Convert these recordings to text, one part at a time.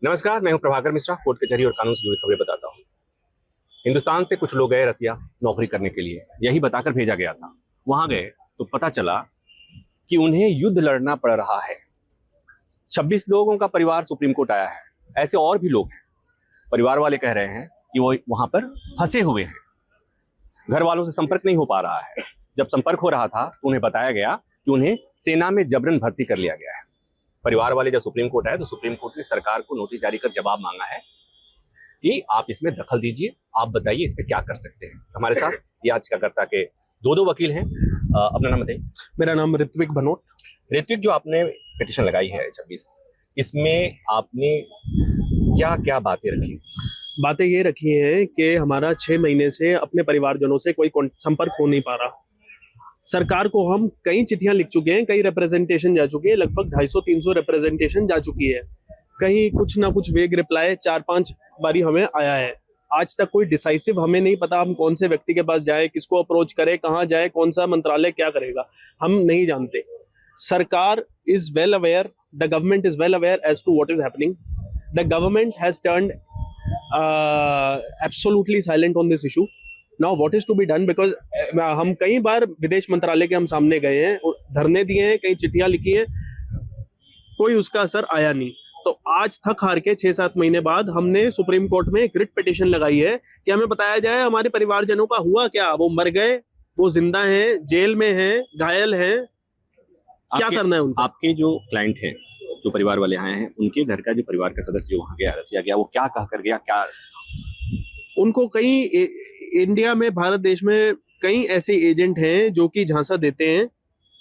नमस्कार, मैं हूं प्रभाकर मिश्रा। कोर्ट कचहरी और कानून से जुड़ी खबरें बताता हूं। हिंदुस्तान से कुछ लोग गए रसिया नौकरी करने के लिए, यही बताकर भेजा गया था। वहां गए तो पता चला कि उन्हें युद्ध लड़ना पड़ रहा है। 26 लोगों का परिवार सुप्रीम कोर्ट आया है। ऐसे और भी लोग हैं। परिवार वाले कह रहे हैं कि वो वहां पर फंसे हुए हैं, घर वालों से संपर्क नहीं हो पा रहा है। जब संपर्क हो रहा था तो उन्हें बताया गया कि उन्हें सेना में जबरन भर्ती कर लिया गया है। परिवार वाले जब सुप्रीम कोर्ट आए तो सुप्रीम कोर्ट ने सरकार को नोटिस जारी कर जवाब मांगा है कि आप इसमें दखल दीजिए, आप बताइए इस पे क्या कर सकते हैं। हमारे साथ याचिकाकर्ता के दो वकील हैं। अपना नाम बताइए। मेरा नाम ऋत्विक भनोट। ऋत्विक, जो आपने पिटीशन लगाई है 26, इसमें आपने क्या क्या बातें रखी? बातें ये रखी हैं कि हमारा 6 महीने से अपने परिवारजनों से कोई संपर्क हो नहीं पा रहा। सरकार को हम कई चिट्ठियां लिख चुके हैं, कई रिप्रेजेंटेशन जा चुकी है, लगभग 250-300 रिप्रेजेंटेशन जा चुकी है। कहीं कुछ ना कुछ वेग रिप्लाई 4-5 बारी हमें आया है। आज तक कोई डिसाइसिव हमें नहीं पता हम कौन से व्यक्ति के पास जाए, किसको अप्रोच करें, कहाँ जाए, कौन सा मंत्रालय क्या करेगा, हम नहीं जानते। सरकार is well aware, the government is well aware as to what is happening. The government has turned absolutely silent on this issue. Now what is to be done, because हम कई बार विदेश मंत्रालय के हम सामने गए हैं, धरने दिए हैं, कई चिट्ठियां लिखी हैं, कोई उसका असर आया नहीं। तो आज थक हार के 6-7 महीने बाद हमने सुप्रीम कोर्ट में एक रिट पिटीशन लगाई है कि हमें बताया जाए हमारे परिवारजनों का हुआ क्या, वो मर गए, वो जिंदा हैं, जेल में हैं, घायल हैं, क्या करना है उनको? आपके जो क्लाइंट हैं, जो परिवार वाले आए हैं, उनके घर का जो परिवार का सदस्य जो वहां गया, रसिया गया, वो क्या कह कर गया? क्या उनको कई इंडिया में, भारत देश में कई ऐसे एजेंट हैं जो कि झांसा देते हैं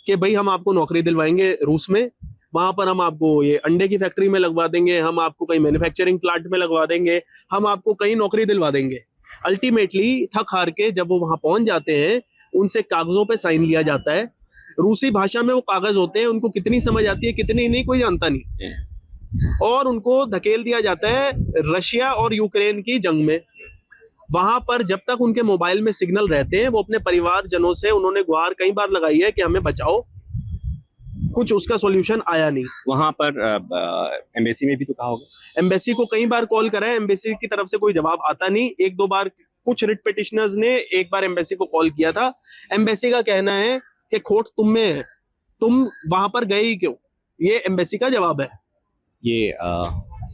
कि भाई हम आपको नौकरी दिलवाएंगे रूस में, वहां पर हम आपको ये अंडे की फैक्ट्री में लगवा देंगे, हम आपको कहीं मैन्युफैक्चरिंग प्लांट में लगवा देंगे, हम आपको कहीं नौकरी दिलवा देंगे। अल्टीमेटली थक हार के जब वो वहां पहुंच जाते हैं, उनसे कागजों पे साइन लिया जाता है। रूसी भाषा में वो कागज होते हैं, उनको कितनी समझ आती है कितनी नहीं कोई जानता नहीं, और उनको धकेल दिया जाता है रशिया और यूक्रेन की जंग में। वहां पर जब तक उनके मोबाइल में सिग्नल रहते हैं, वो अपने परिवारजनों से उन्होंने गुहार कई बार लगाई है कि हमें बचाओ, कुछ उसका सॉल्यूशन आया नहीं। वहां पर एम्बेसी में भी तो कहा होगा? एम्बेसी को कई बार कॉल करा है, एम्बेसी की तरफ से कोई जवाब आता नहीं। 1-2 बार कुछ रिट पिटिशनर्स ने एक बार एम्बेसी को कॉल किया था। एम्बेसी का कहना है कि खोट तुम में है, तुम वहां पर गए ही क्यों, ये एम्बेसी का जवाब है। ये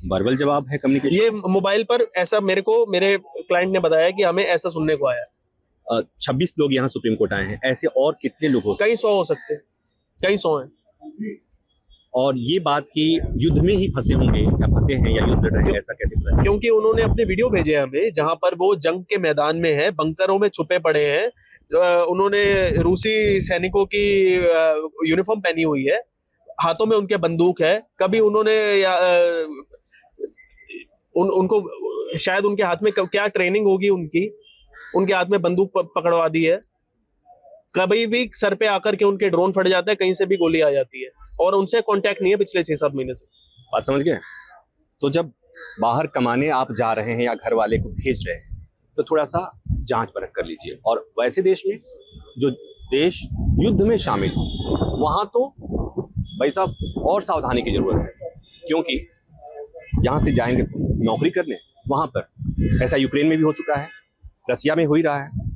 वर्बल जवाब है, कम्युनिकेशन? ये मोबाइल पर ऐसा मेरे क्लाइंट ने बताया कि हमें ऐसा सुनने को आया। 26 लोग यहाँ सुप्रीम कोर्ट आए हैं, ऐसे और कितने लोग हो सकते? कई 100 हो सकते हैं, कई 100 हैं। और ये बात कि युद्ध में ही फंसे होंगे या फंसे हैं या युद्ध लड़ रहे हैं, ऐसा कैसे पता? क्योंकि उन्होंने अपने वीडियो भेजे हमें जहां पर वो जंग के मैदान में है, बंकरों में छुपे पड़े हैं। उन्होंने रूसी सैनिकों की यूनिफॉर्म पहनी हुई है, हाथों में उनके बंदूक है। कभी उन्होंने उनको शायद उनके हाथ में क्या ट्रेनिंग होगी उनके हाथ में बंदूक पकड़वा दी है। कभी भी सर पे आकर के उनके ड्रोन फट जाता है, कहीं से भी गोली आ जाती है, और उनसे कांटेक्ट नहीं है पिछले 6-7 महीने से। बात समझ गए? तो जब बाहर कमाने आप जा रहे हैं या घर वाले को भेज रहे हैं, तो थोड़ा सा जांच परख कर लीजिए। और वैसे देश में, जो देश युद्ध में शामिल हो, वहां तो भाई साहब और सावधानी की जरूरत है, क्योंकि यहाँ से जाएंगे नौकरी करने, वहां पर ऐसा यूक्रेन में भी हो चुका है, रसिया में हो ही रहा है।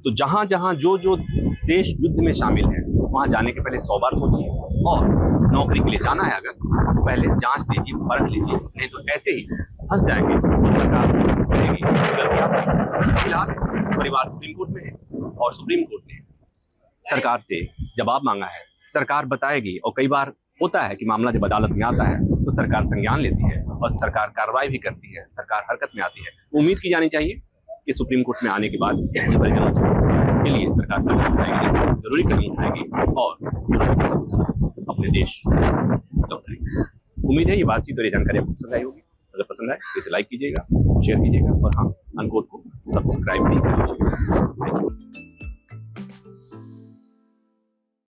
तो जहां जहां जो जो देश युद्ध में शामिल है, वहां जाने के पहले 100 बार सोचिए, और नौकरी के लिए जाना है अगर, तो पहले जांच लीजिए, परख लीजिए, नहीं तो ऐसे ही फंस जाएंगे। सरकार करेगी गलतियां। फिलहाल परिवार सुप्रीम कोर्ट में है और सुप्रीम कोर्ट ने सरकार से जवाब मांगा है। सरकार बताएगी, और कई बार होता है कि मामला जब अदालत में आता है तो सरकार संज्ञान लेती है और सरकार कार्रवाई भी करती है, सरकार हरकत में आती है। उम्मीद की जानी चाहिए कि सुप्रीम कोर्ट में आने के बाद उन परिजनों के लिए सरकार कदम उठाएगी, जरूरी कदम उठाएगी, और सब अपने देश लौटाएगी। उम्मीद है ये बातचीत और ये जानकारी आपको पसंद आई होगी। अगर पसंद आए तो इसे लाइक कीजिएगा, शेयर कीजिएगा, और हाँ, अनकोट को सब्सक्राइब भी कर लीजिएगा। Thank you.